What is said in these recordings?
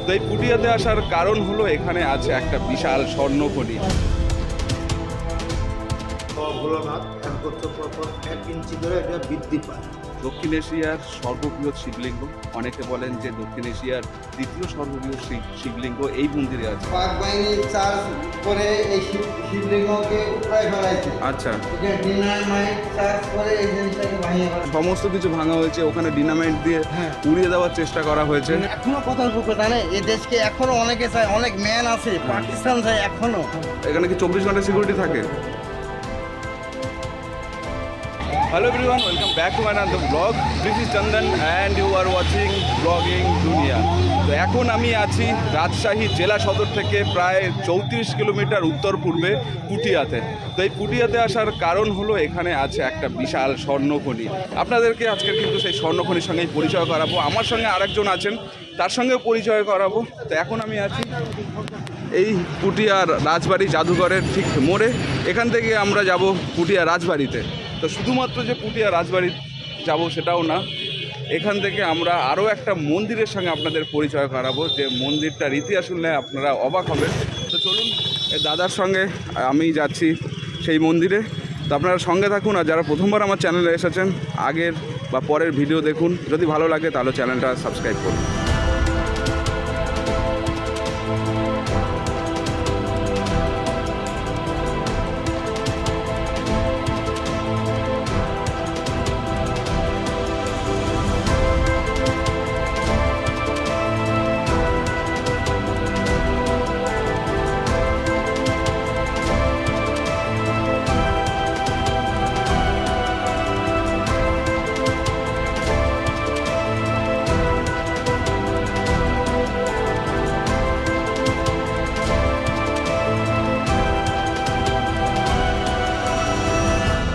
তো এই পুটিয়াতে আসার কারণ হলো এখানে আছে একটা বিশাল স্বর্ণখনি। ভোলানাথ 1 বছর পর 1 ইঞ্চি ধরে এটা বৃদ্ধি পায়। দক্ষিণ এশিয়ার সর্ববৃহৎ শিবলিঙ্গ, অনেকে বলেন যে দক্ষিণ এশিয়ার দ্বিতীয় সর্ববৃহৎ শিবলিঙ্গ এই মন্দিরে আছে। পাক বাহিনী চার্জ করে এই শিবলিঙ্গকে উৎরায় ফেলাইছে। আচ্ছা, এটা ডিনামাইট চার্জ করে এই জিনিসটাকে ভাঙিয়ে ফেলা। সমস্ত কিছু ভাঙা হয়েছে, ওখানে ডিনামাইট দিয়ে উড়িয়ে দেওয়ার চেষ্টা করা হয়েছে। এখনো কথার পুকুর জানে এই দেশকে এখনো অনেকে চায়, অনেক ম্যান আছে, পাকিস্তান চায় এখনো। এখানে কি 24 ঘন্টা সিকিউরিটি থাকে? Hello everyone, welcome back to another vlog. This is Chandan and you are watching Vlogging Dunia. তো এখন আমি আছি রাজশাহী জেলা সদর থেকে প্রায় 34 কিলোমিটার উত্তর পূর্বে পুটিয়াতে। তো এই পুটিয়াতে আসার কারণ হলো এখানে আছে একটা বিশাল স্বর্ণখনি। আপনাদেরকে আজকে কিন্তু সেই স্বর্ণখনির সঙ্গেই পরিচয় করাবো। আমার সঙ্গে আরেকজন আছেন, তার সঙ্গেও পরিচয় করাবো। তো এখন আমি আছি এই পুটিয়ার রাজবাড়ি জাদুঘরের ঠিক মোড়ে। এখান থেকে আমরা যাব পুটিয়া রাজবাড়িতে। তো শুধুমাত্র যে পুটিয়া রাজবাড়ি যাব সেটাও না, এখান থেকে আমরা আরও একটা মন্দিরের সঙ্গে আপনাদের পরিচয় করাবো, যে মন্দিরটার ইতিহাস শুনলে আপনারা অবাক হবেন। তো চলুন, দাদার সঙ্গে আমি যাচ্ছি সেই মন্দিরে। তো আপনারা সঙ্গে থাকুন, আর যারা প্রথমবার আমার চ্যানেলে এসেছেন আগের বা পরের ভিডিও দেখুন, যদি ভালো লাগে তাহলে চ্যানেলটা সাবস্ক্রাইব করুন।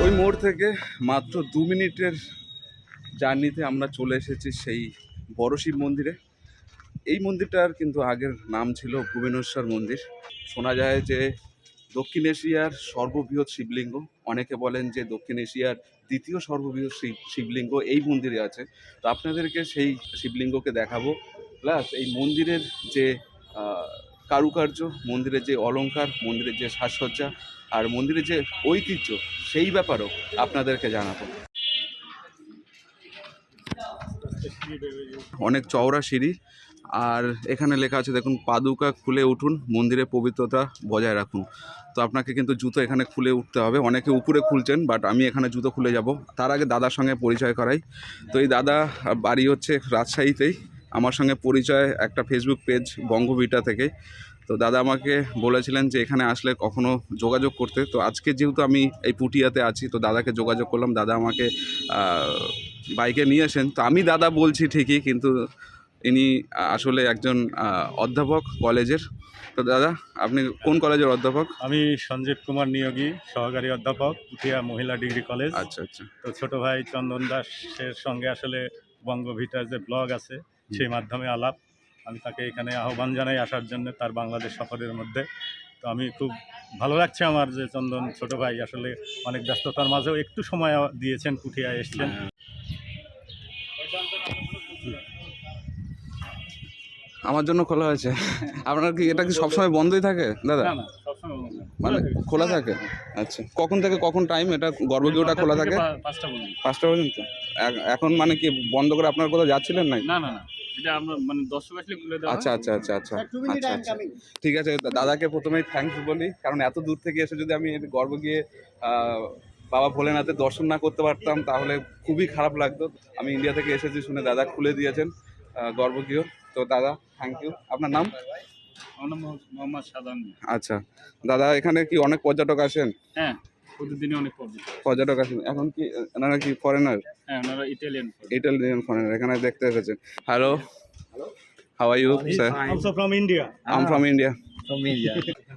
ওই মোড় থেকে মাত্র 2 মিনিটের জার্নিতে আমরা চলে এসেছি সেই বড় শিব মন্দিরে। এই মন্দিরটার কিন্তু আগের নাম ছিল ভুবনেশ্বর মন্দির। শোনা যায় যে দক্ষিণ এশিয়ার সর্ববৃহৎ শিবলিঙ্গ, অনেকে বলেন যে দক্ষিণ এশিয়ার দ্বিতীয় সর্ববৃহৎ শিবলিঙ্গ এই মন্দিরে আছে। তো আপনাদেরকে সেই শিবলিঙ্গকে দেখাবো, প্লাস এই মন্দিরের যে কারুকার্য, মন্দিরের যে অলংকার, মন্দিরের যে সাজসজ্জা আর মন্দিরের যে ঐতিহ্য, সেই ব্যাপারেও আপনাদেরকে জানাবো। অনেক চওড়া সিঁড়ি, আর এখানে লেখা আছে দেখুন, পাদুকা খুলে উঠুন, মন্দিরে পবিত্রতা বজায় রাখুন। তো আপনাকে কিন্তু জুতো এখানে খুলে উঠতে হবে। অনেকে উপরে খুলছেন, বাট আমি এখানে জুতো খুলে যাব। তার আগে দাদার সঙ্গে পরিচয় করাই। তো এই দাদা বাড়ি হচ্ছে রাজশাহীতেই। আমার সঙ্গে পরিচয় একটা ফেসবুক পেজ বঙ্গভিটা থেকে। তো দাদা আমাকে বলেছিলেন যে এখানে আসলে কখনো যোগাযোগ করতে। তো আজকে যেহেতু আমি এই পুটিয়াতে আছি, তো দাদাকে যোগাযোগ করলাম। দাদা আমাকে বাইকে নিয়ে আসেন। তো আমি দাদা বলছি ঠিকই, কিন্তু ইনি আসলে একজন অধ্যাপক কলেজের। তো দাদা, আপনি কোন কলেজের অধ্যাপক? আমি সঞ্জীব কুমার নিয়োগী, সহকারী অধ্যাপক, পুঠিয়া মহিলা ডিগ্রি কলেজ। আচ্ছা আচ্ছা। তো ছোট ভাই চন্দন দাসের সঙ্গে আসলে বঙ্গভিটার যে ব্লগ আছে সেই মাধ্যমে আলাপ। আমি তাকে এখানে আহ্বান জানাই আসার জন্য তার বাংলাদেশ সফরের মধ্যে। তো আমি খুব ভালো লাগছে আমার যে চন্দন ছোট ভাই আসলে অনেক ব্যস্ততার মাঝেও একটু সময় দিয়েছেন, পুঠিয়া এসছেন। আমার জন্য খোলা হয়েছে। আপনার কি এটা কি সবসময় বন্ধই থাকে দাদা? মানে খোলা থাকে? আচ্ছা, কখন থেকে কখন টাইম এটা? গর্ভগৃহটা খোলা থাকে 5টা পর্যন্ত। এখন মানে কি বন্ধ করে আপনার কোথাও যাচ্ছিলেন? নাই, না না না, এটা আমরা মানে দর্শক আসলে খুলে দেওয়া। আচ্ছা আচ্ছা আচ্ছা আচ্ছা আচ্ছা, ঠিক আছে। দাদাকে প্রথমেই থ্যাঙ্কস বলি, কারণ এত দূর থেকে এসে যদি আমি গর্ভগৃহে বাবা ভোলেনাথের দর্শন না করতে পারতাম তাহলে খুবই খারাপ লাগতো। আমি ইন্ডিয়া থেকে এসেছি শুনে দাদা খুলে দিয়েছেন গর্ভগৃহ। তো দাদা থ্যাংক ইউ। আপনার নাম? আমার নাম মোহাম্মদ সাদান। আচ্ছা দাদা, এখানে কি অনেক পর্যটক আসেন? হ্যাঁ, প্রতিদিনই অনেক পর্যটক আসেন। এখন কি ওনারা কি ফরেনার? হ্যাঁ, ওনারা ইটালিয়ান ফরেনার এখানে দেখতে এসেছেন। Hello, how are you sir? Also from India. I am from India.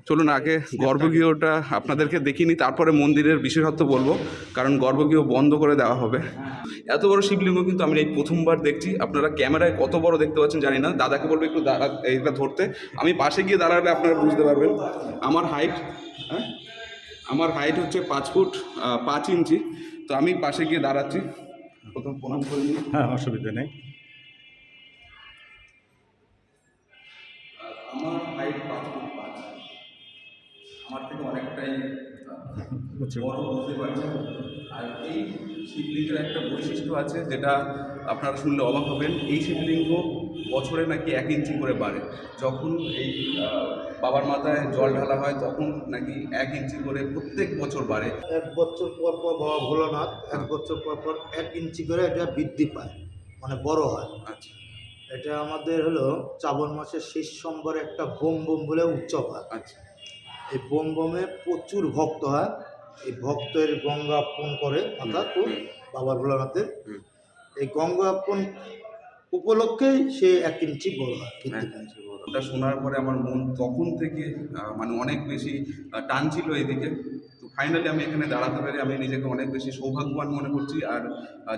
চলুন আগে গর্ভগৃহটা আপনাদেরকে দেখিনি, তারপরে মন্দিরের বিশেষত্ব বলবো, কারণ গর্ভগৃহ বন্ধ করে দেওয়া হবে। এত বড় শিবলিঙ্গ কিন্তু আমি এই প্রথমবার দেখছি। আপনারা ক্যামেরায় কত বড় দেখতে পাচ্ছেন জানি না। দাদাকে বলবো একটু এইটা ধরতে। আমি পাশে গিয়ে দাঁড়ালে আপনারা বুঝতে পারবেন। আমার হাইট হচ্ছে 5 ফুট 5 ইঞ্চি। তো আমি পাশে গিয়ে দাঁড়াচ্ছি, প্রথম প্রণাম করে নিই। হ্যাঁ, অসুবিধা নেই। Height 5 foot 5। আমার থেকে অনেকটাই বড়, বুঝতে পারছেন। আর এই শিবলিঙ্গের একটা বৈশিষ্ট্য আছে যেটা আপনারা শুনলে অবাক হবেন। এই শিবলিঙ্গ বছরে নাকি 1 ইঞ্চি করে বাড়ে। যখন এই বাবার মাথায় জল ঢালা হয় তখন নাকি 1 ইঞ্চি করে প্রত্যেক বছর বাড়ে। 1 বছর পর পর বাবা ভোলানাথ 1 বছর পর পর 1 ইঞ্চি করে এটা বৃদ্ধি পায়, মানে বড় হয়। আচ্ছা এটা আমাদের হলো শ্রাবণ মাসের শেষ সোমবারে একটা বোম বোম বলে উৎসব হয়। আচ্ছা এই বোম বোমে প্রচুর ভক্ত হয়। এই ভক্তের গঙ্গার্পণ করে অর্থাৎ বাবা ভোলানাথের এই গঙ্গার্পণ উপলক্ষেই সে 1 ইঞ্চি বড় হয়। ওটা শোনার পরে আমার মন তখন থেকে মানে অনেক বেশি টান ছিল এদিকে। তো ফাইনালি আমি এখানে দাঁড়াতে পেরে আমি নিজেকে অনেক বেশি সৌভাগ্যবান মনে করছি। আর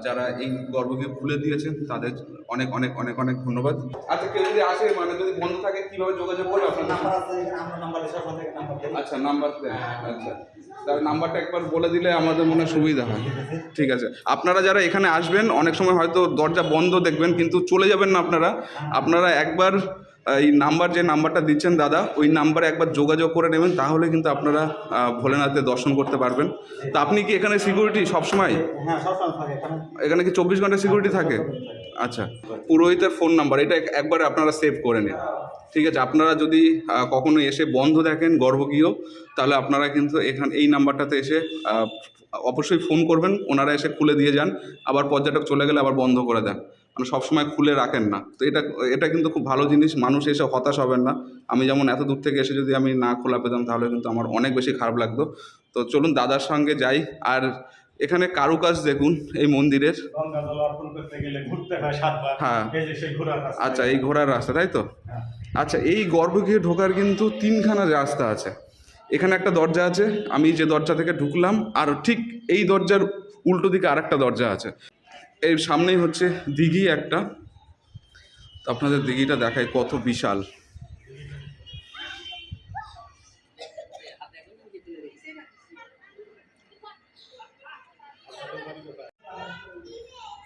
যারা এই গর্বকে খুলে দিয়েছেন তাদের অনেক অনেক অনেক অনেক ধন্যবাদ। আচ্ছা, কেউ যদি আসে, মানে যদি বন্ধ থাকে, কিভাবে যোগাযোগ করবে আপনার? আচ্ছা, নাম্বার দেন। আচ্ছা, তার নাম্বারটা একবার বলে দিলে আমাদের মনে সুবিধা হয়। ঠিক আছে, আপনারা যারা এখানে আসবেন অনেক সময় হয়তো দরজা বন্ধ দেখবেন, কিন্তু চলে যাবেন না আপনারা। আপনারা একবার এই নাম্বার, যে নাম্বারটা দিচ্ছেন দাদা, ওই নাম্বারে একবার যোগাযোগ করে নেবেন, তাহলে কিন্তু আপনারা ভোলেনাথের দর্শন করতে পারবেন। তা আপনি কি এখানে সিকিউরিটি সবসময়? হ্যাঁ, সবসময় থাকে এখানে কি 24 ঘন্টা সিকিউরিটি থাকে? আচ্ছা, পুরোহিতের ফোন নাম্বার, এটা একবার আপনারা সেভ করে নিন। ঠিক আছে, আপনারা যদি কখনো এসে বন্ধ দেখেন গর্ভগৃহ, তাহলে আপনারা কিন্তু এই নাম্বারটাতে এসে অবশ্যই ফোন করবেন। ওনারা এসে খুলে দিয়ে যান, আবার পর্যটক চলে গেলে আবার বন্ধ করে দেন, মানে সবসময় খুলে রাখেন না। তো এটা কিন্তু খুব ভালো জিনিস। মানুষ এসে হতাশ হবেন না। আমি যেমন এত দূর থেকে এসে যদি আমি না খোলা পেতাম তাহলে কিন্তু আমার অনেক বেশি খারাপ লাগতো। তো চলুন দাদার সঙ্গে যাই। আর এখানে কারুকাজ দেখুন এই মন্দিরের। গঙ্গা জল অর্পণ করতে গেলে ঘুরতে হয় 7 বার। হ্যাঁ, এই যে সেই ঘোড়ার রাস্তা। আচ্ছা, এই ঘোড়ার রাস্তা, তাই তো? হ্যাঁ। আচ্ছা, এই গর্ভগৃহে ঢোকার কিন্তু 3খানা রাস্তা আছে। এখানে একটা দরজা আছে, আমি যে দরজা থেকে ঢুকলাম, আর ঠিক এই দরজার উল্টো দিকে আরেকটা দরজা আছে। এর সামনেই হচ্ছে দিঘি একটা। তো আপনাদের দিঘিটা দেখায় কত বিশাল।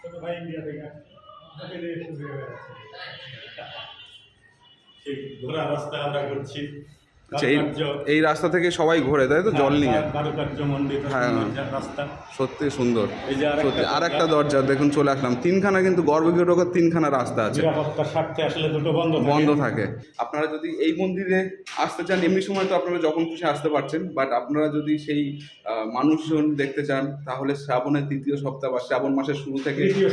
ছোট ভাই ইন্ডিয়া থেকে সেই ঘোড়ার রাস্তা আমরা ঘুরছি। আচ্ছা, এই রাস্তা থেকে সবাই ঘোরে, তাই তো, জল নিয়ে? কারুকার্য মন্দির, হ্যাঁ, রাস্তা সত্যি সুন্দর। এই যে সত্যি আর একটা দরজা দেখুন, চলে আসলাম। 3খানা কিন্তু গর্ভগৃহ ঢোকার 3খানা রাস্তা আছে। নিরাপত্তার স্বার্থে আসলে দুটো বন্ধ থাকে। আপনারা যদি এই মন্দিরে আসতে চান, এমনি সময় তো আপনারা যখন খুশি আসতে পারছেন, বাট আপনারা যদি সেই মানুষজন দেখতে চান, তাহলে শ্রাবণের 3য় সপ্তাহ বা শ্রাবণ মাসের শুরু থেকে 3য়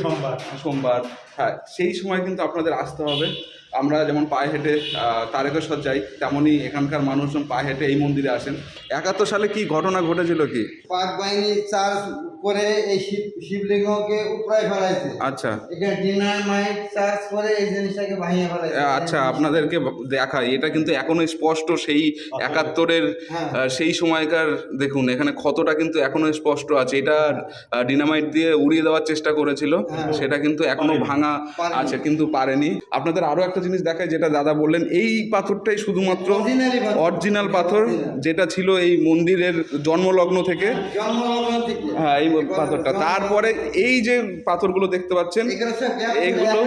সোমবার, হ্যাঁ, সেই সময় কিন্তু আপনাদের আসতে হবে। আমরা যেমন পায়ে হেঁটে তারকেশ্বর যাই, তেমনই এখানকার মানুষজন পায়ে হেঁটে এই মন্দিরে আসেন। 71 সালে কি ঘটনা ঘটেছিল কি? পাক বাহিনী চার্জ করে এই শিবলিঙ্গকে উপরায় ফেলাইছে। আচ্ছা, এখানে ডিনামাইট চার্জ করে এই জিনিসটাকে ভাঙিয়ে ফেলাইছে। আচ্ছা, আপনাদেরকে দেখাই, এটা কিন্তু এখনো স্পষ্ট সেই 71-এর সেই সময়কার। দেখুন এখানে ক্ষতটা কিন্তু এখনো স্পষ্ট আছে। এটা ডিনামাইট দিয়ে উড়িয়ে দেওয়ার চেষ্টা করেছিল, সেটা কিন্তু এখনো ভাঙা আছে, কিন্তু পারেনি। আপনাদের আরো একটা জিনিস দেখায়, যেটা দাদা বললেন, এই পাথরটাই শুধুমাত্র অরিজিনাল পাথর, যেটা ছিল এই মন্দিরের জন্মলগ্ন থেকে। হ্যাঁ, এই পাথরটা। তারপরে এই যে পাথরগুলো দেখতে পাচ্ছেন, এইগুলো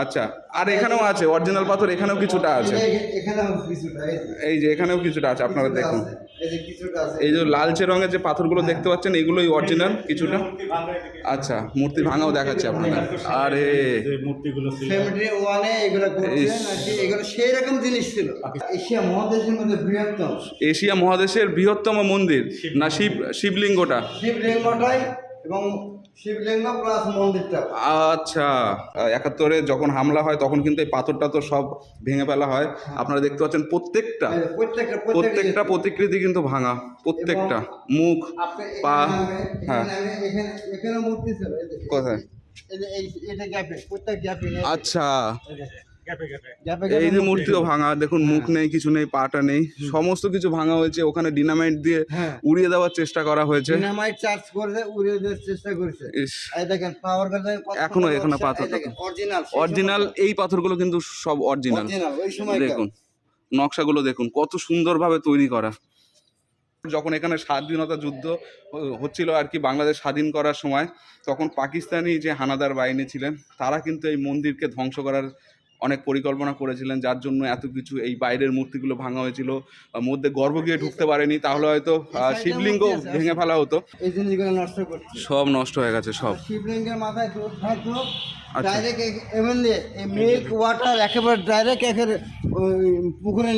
আচ্ছা, আর এখানেও আছে অরিজিনাল পাথর, এখানেও কিছুটা আছে। এই যে এখানেও কিছুটা আছে, আপনারা দেখুন। এই যে লালচে রঙের যে পাথরগুলো দেখতে পাচ্ছেন, এগুলোই অরিজিনাল কিছুটা। আচ্ছা, মূর্তি ভাঙাও দেখাচ্ছে আপনাদের। আরে মূর্তিগুলো ছিল সেই রকম জিনিস ছিল। এশিয়া মহাদেশের মধ্যে বৃহত্তম, এশিয়া মহাদেশের বৃহত্তম মন্দির না শিবলিঙ্গটা? শিবলিঙ্গটাই, এবং শিবলিঙ্গ প্লাস মন্দিরটা। আচ্ছা, 71-এ যখন হামলা হয় তখন কিন্তু এই পাথরটা তো সব ভেঙে ফেলা হয়। আপনারা দেখতে পাচ্ছেন প্রত্যেকটা প্রতিকৃতি কিন্তু ভাঙা, প্রত্যেকটা মুখ, পা। হ্যাঁ, এখানে মূর্তি ছিল কোথায়? আচ্ছা, এই যে মূর্তিও ভাঙা, দেখুন মুখ নেই, কিছু নেই, পাটা নেই, সমস্ত কিছু ভাঙা হয়েছে। ওখানে ডিনামাইট দিয়ে উড়িয়ে দেওয়ার চেষ্টা করা হয়েছে। ডিনামাইট চার্জ করে উড়িয়ে দেওয়ার চেষ্টা করেছে। এই দেখেন পাওয়ার এখনো অরিজিনাল। এই পাথরগুলো কিন্তু সব অরিজিনাল। ওই সময় দেখুন নকশাগুলো দেখুন কত সুন্দরভাবে তৈরি করা। যখন এখানে স্বাধীনতা যুদ্ধ হচ্ছিল আর কি, বাংলাদেশ স্বাধীন করার সময়, তখন পাকিস্তানি যে হানাদার বাহিনী ছিলেন, তারা কিন্তু এই মন্দিরকে ধ্বংস করার অনেক পরিকল্পনা করেছিলেন, যার জন্য এত কিছু এই বাইরের মূর্তিগুলো ভাঙা হয়েছিল, মধ্যে গর্ভগৃহে ঢুকতে পারেনি, তাহলে হয়তো শিবলিঙ্গ ভেঙে ফেলা হতো। এই জিনিসগুলো নষ্ট করছে, সব নষ্ট হয়ে গেছে সব। শিবলিঙ্গের মাথায় দুধ থাকতো আচ্ছা। ডাইরেক্ট এমনি এই মিল্ক ওয়াটার একেবারে ডাইরেক্ট পুকুরে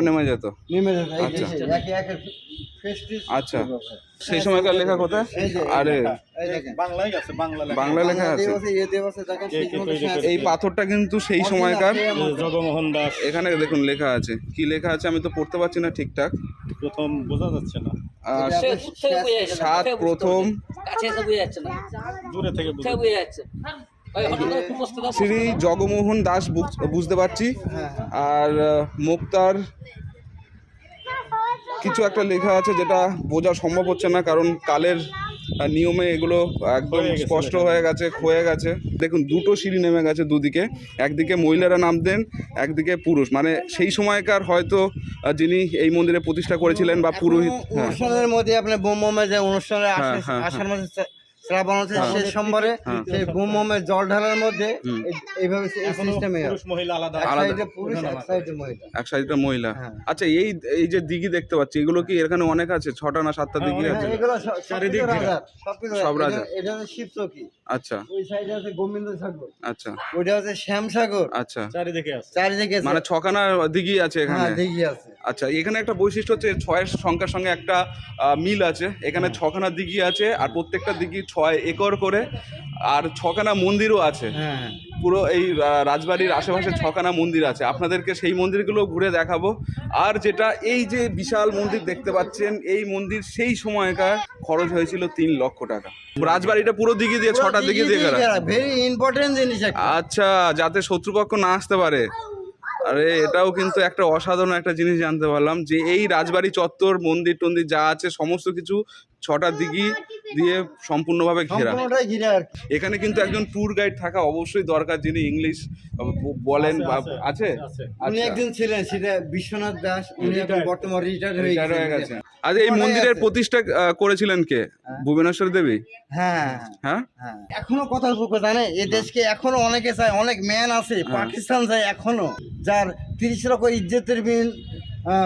নেমে যেত। এই আচ্ছা। যে একে একে ফেস্টিস। আচ্ছা, সেই সময়কার লেখা কোথায়? আরে এই দেখেন বাংলায় আছে, বাংলা লেখা আছে। দেখেন সেই সময় এই পাথরটা কিন্তু সেই সময়কার। জগমোহন দাস, এখানে দেখুন লেখা আছে, কি লেখা আছে আমি তো পড়তে পারছি না ঠিকঠাক। প্রথম বোঝা যাচ্ছে না, সাত প্রথম কাছে এসে বুঝে যাচ্ছে না, দূরে থেকে বোঝা বুঝে যাচ্ছে। শ্রী জগমোহন দাস বুঝতে পারছি, আর মুক্তার কিছু একটা লেখা আছে যেটা বোঝা সম্ভব হচ্ছে না, কারণ কালের নিয়মে এগুলো একদম স্পষ্ট হয়ে গেছে, ক্ষয়ে গেছে। দেখুন দুটো সিঁড়ি নেমে গেছে দুদিকে, একদিকে মহিলারা নামতেন, একদিকে পুরুষ, মানে সেই সময়কার হয়তো যিনি এই মন্দিরে প্রতিষ্ঠা করেছিলেন বা পুরোহিত। অনুষ্ঠানের মধ্যে আপনার বোম যে অনুষ্ঠানে আসার মধ্যে শ্রাবণ শেষ সোমবারে সেই বোম জল ঢালার মধ্যে এইভাবে এই সিস্টেমে পুরুষ মহিলা আলাদা, এক সাইডে পুরুষ এক সাইডে মহিলা। এক সাইডটা মহিলা। আচ্ছা, এই যে দিঘি দেখতে পাচ্ছি, এগুলো কি এখানে অনেক আছে? 6টা না 7টা দিঘি আছে? এগুলো চারিদিক সব রাজা। এটা হচ্ছে শিবচকি। আচ্ছা, ওই সাইডে আছে গোবিন্দ সাগর। আচ্ছা, ওইটা হচ্ছে শ্যামসাগর। আচ্ছা, চারিদিকে আছে, চারিদিকে মানে 6খানা দিঘি আছে এখানে। হ্যাঁ, দিঘি আছে। আচ্ছা, এখানে একটা বৈশিষ্ট্য হচ্ছে 6-এর সংখ্যার সঙ্গে একটা মিল আছে। এখানে 6খানা দিঘি আছে, আর প্রত্যেকটা দিঘি 6 একর করে, আর 6খানা মন্দিরও আছে। হ্যাঁ, পুরো এই রাজবাড়ির আশেপাশে 6খানা মন্দির আছে। আপনাদেরকে সেই মন্দিরগুলো ঘুরে দেখাবো। আর যেটা এই যে বিশাল মন্দির দেখতে পাচ্ছেন, এই মন্দির সেই সময়কার খরচ হয়েছিল 3 লক্ষ টাকা। রাজবাড়িটা পুরো দিঘি দিয়ে, 6টা দিঘি দিয়ে ঘেরা। ভেরি ইম্পর্টেন্ট জিনিস একটা। আচ্ছা, যাতে শত্রুপক্ষ না আসতে পারে। আরে এটাও কিন্তু একটা অসাধারণ একটা জিনিস জানতে পারলাম, যে এই রাজবাড়ি চত্বর, মন্দির টন্দির যা আছে সমস্ত কিছু 6টা দিঘি দিয়ে সম্পূর্ণভাবে ঘেরা। সম্পূর্ণটাই ঘিরে আর কি। এখানে কিন্তু একজন ট্যুর গাইড থাকা অবশ্যই দরকার, যিনি ইংলিশ বলেন। আছে? উনি একজন ছিলেন, সেটা বিশ্বনাথ দাস। উনি এখন বর্তমানে রিটায়ার্ড হয়ে গেছে। আচ্ছা, এই মন্দিরের প্রতিষ্ঠা করেছিলেন কে? ভুবনেশ্বর দেবী। হ্যাঁ, হ্যাঁ, এখনো কথা জানে এই দেশকে এখনো অনেকে চায়, অনেক ম্যান আছে পাকিস্তান যায় এখনো, যার 30 লক্ষ ইজ্জতের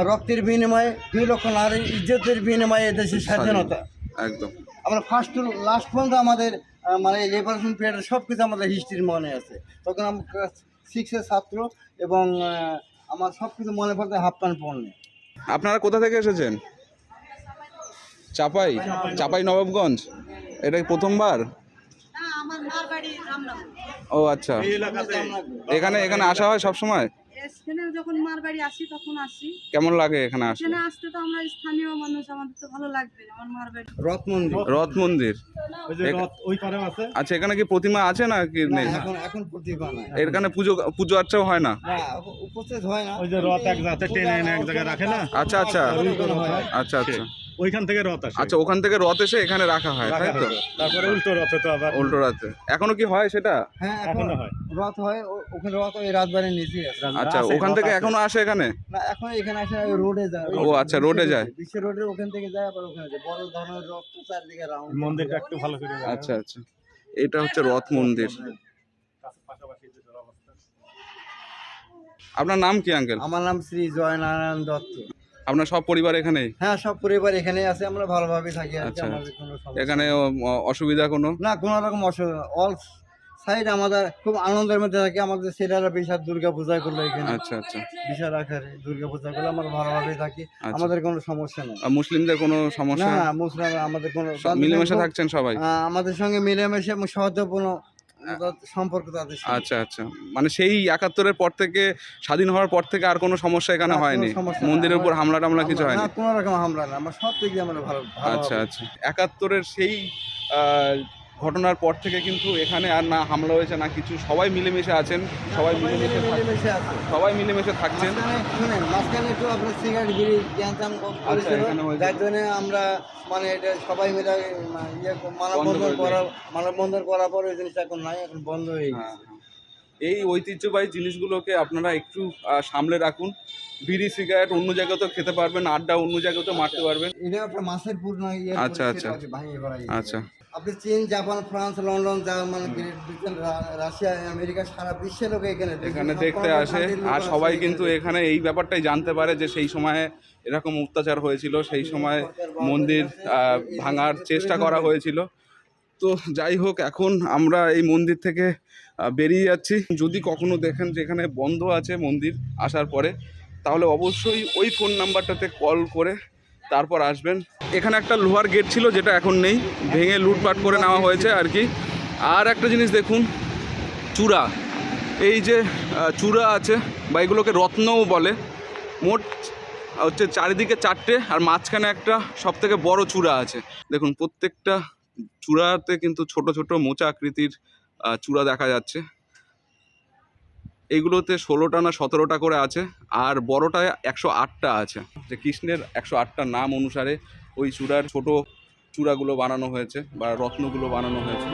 রক্তের বিনিময়ে, 2 লক্ষ নারীর ইজ্জতের বিনিময়ে এদেশের স্বাধীনতা। একদম। আমরা ফার্স্ট টু লাস্ট পর্যন্ত আমাদের মানে লিবারেশন পিরিয়ডের সব কিছু আমাদের হিস্ট্রির মনে আছে। তখন আমরা ক্লাস 6-এর ছাত্র, এবং আমার সব কিছু মনে পড়তে হাফ প্যান্ট পরনে। আপনারা কোথা থেকে এসেছেন? চাপাই নবাবগঞ্জ। এটা কি প্রথমবার? ও আচ্ছা, এখানে আসা হয় সব সময়? এখানে যখন মার বাড়ি আসি তখন আসি। কেমন লাগে এখানে আসলে? এখানে আসতে তো আমরা স্থানীয় মানুষ, আমাদের তো ভালো লাগবে। আমার মার বাড়ি রথ মন্দির। ওই যে রথ ওই পারে আছে। আচ্ছা, এখানে কি প্রতিমা আছে না কি নেই? এখন প্রতিভা নাই। এখানে পুজো আর্চাও হয় না? না, উপস্থিত হয় না। ওই যে রথ এক জায়গাতে টেনে এনে এক জায়গায় রাখে না। আচ্ছা আচ্ছা আচ্ছা আচ্ছা ওইখান থেকে রথ আসে। আচ্ছা, ওখান থেকে রথ এসে এখানে রাখা হয়, তাই তো? তারপরে উল্টো রথে তো আবার উল্টো রথে এখনো কি হয় সেটা? হ্যাঁ, এখনো হয়। রথ হয় ওখানে, রথ ওই রাজবাড়ির নিচে আছে। আচ্ছা, ওখান থেকে এখনো আসে এখানে? না, এখন এখানে আসে রোডে যায়। ও আচ্ছা, রোডে যায়। বিশ্ব রোডের ওখান থেকে যায়, আবার ওখানে যায়। বড় ধরনের রথ তো চারদিকে রাউন্ড। মন্দিরটা একটু ভালো করে দেখাও। আচ্ছা আচ্ছা, এটা হচ্ছে রথ মন্দির। পাশাপাশি যে অবস্থা। আপনার নাম কি আঙ্কেল? আমার নাম শ্রী জয়নারায়ণ দত্ত। আপনার সব পরিবার এখানেই? হ্যাঁ, সব পরিবার এখানে আছে, আমরা ভালোভাবে থাকি আর কি। আচ্ছা, আমাদের কোনো সমস্যা এখানে অসুবিধা কোনো? না, কোনো রকম অসুবিধা। অল সাইড আমাদের খুব আনন্দের মধ্যে থাকি। আমাদের ছেলেরা বিশাল দুর্গা পূজা করলো এখানে। আচ্ছা আচ্ছা, বিশাল আকারে দুর্গা পূজা করলে আমরা ভালোভাবে থাকি। আমাদের কোনো সমস্যা নেই। মুসলিমদের কোনো না সমস্যা? না, মুসলিম আমাদের কোনো মিলেমিশে থাকছেন সবাই? আমাদের সঙ্গে মিলেমিশে এবং সহযোগপূর্ণ সম্পর্ক তাদের সাথে। আচ্ছা আচ্ছা, মানে সেই 71-এর পর থেকে, স্বাধীন হওয়ার পর থেকে আর কোনো সমস্যা এখানে না, কোনো হয়নি? সমস্যা না। মন্দিরের উপর হামলা টামলা কিছু হয়নি? না, কোনো রকম হামলা না। আমরা সব দিক দিয়ে আমরা ভালো। আচ্ছা আচ্ছা, 71-এর সেই ঘটনার পর থেকে কিন্তু এখানে আর না হামলা হয়েছে না কিছু, সবাই মিলেমিশে আছেন, সবাই মিলেমিশে আছে। মিলেমিশে থাকছেন। মাঝখানে একটু আপনার সিগারেট বিড়ি ক্যান্সার করেছিল, এখানে হয়েছে। যার জন্য আমরা মানে এটা সবাই মিলে মানববন্ধন করার পর ওই জিনিসটা এখন নাই, এখন বন্ধ হয়ে গেছে। এই ঐতিহ্যবাহী জিনিসগুলোকে আপনারা একটু সামলে রাখুন। বিড়ি সিগারেট অন্য জায়গায় তো খেতে পারবেন, আড্ডা অন্য জায়গায় তো মারতে পারবেন। এটা একটা মাছের পুর না। আচ্ছা আচ্ছা আচ্ছা, আপনি চীন, Japan, France, London, German, Great Britain, Russia, America, সারা বিশ্বের লোক এখানে দেখতে আসে। আর সবাই কিন্তু এখানে এই ব্যাপারটাই জানতে পারে যে সেই সময়ে এরকম অত্যাচার হয়েছিল, সেই সময় মন্দির ভাঙার চেষ্টা করা হয়েছিল। তো যাই হোক, এখন আমরা এই মন্দির থেকে বেরিয়ে যাচ্ছি। যদি কখনো দেখেন যে এখানে বন্ধ আছে মন্দির আসার পরে, তাহলে অবশ্যই ওই ফোন নাম্বারটাতে কল করে তারপর আসবেন। এখানে একটা লোহার গেট ছিল যেটা এখন নেই, ভেঙে লুটপাট করে নেওয়া হয়েছে আর কি। আর একটা জিনিস দেখুন, চূড়া, এই যে চূড়া আছে বা এগুলোকে রত্নও বলে, মোট হচ্ছে চারিদিকে 4টে আর মাঝখানে একটা সবথেকে বড় চূড়া আছে। দেখুন প্রত্যেকটা চূড়াতে কিন্তু ছোট ছোট মোচা আকৃতির চূড়া দেখা যাচ্ছে। এইগুলোতে 16টা না 17টা করে আছে, আর বড়টায় 108টা আছে। যে কৃষ্ণের 108টা নাম অনুসারে ওই চূড়ার ছোট চূড়াগুলো বানানো হয়েছে বা রত্নগুলো বানানো হয়েছে।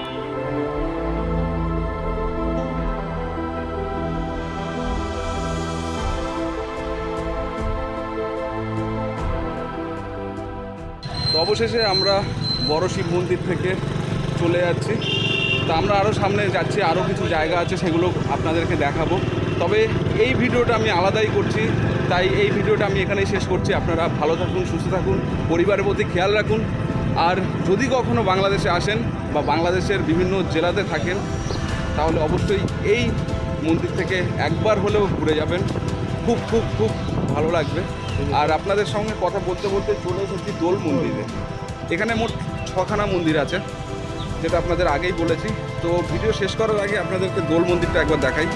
তো অবশেষে আমরা বড় শিব মন্দির থেকে চলে যাচ্ছি। তো আমরা আরও সামনে যাচ্ছি, আরও কিছু জায়গা আছে, সেগুলো আপনাদেরকে দেখাবো। তবে এই ভিডিওটা আমি আলাদাই করছি, তাই এই ভিডিওটা আমি এখানেই শেষ করছি। আপনারা ভালো থাকুন, সুস্থ থাকুন, পরিবারের প্রতি খেয়াল রাখুন। আর যদি কখনো বাংলাদেশে আসেন বা বাংলাদেশের বিভিন্ন জেলাতে থাকেন, তাহলে অবশ্যই এই মন্দির থেকে একবার হলেও ঘুরে যাবেন। খুব খুব খুব ভালো লাগবে। আর আপনাদের সঙ্গে কথা বলতে বলতে চলে এসেছি দোল মন্দিরে। এখানে মোট 6খানা মন্দির আছে, যেটা আপনাদের আগেই বলেছি। তো ভিডিও শেষ করার আগে আপনাদেরকে দোল মন্দিরটা একবার দেখাই।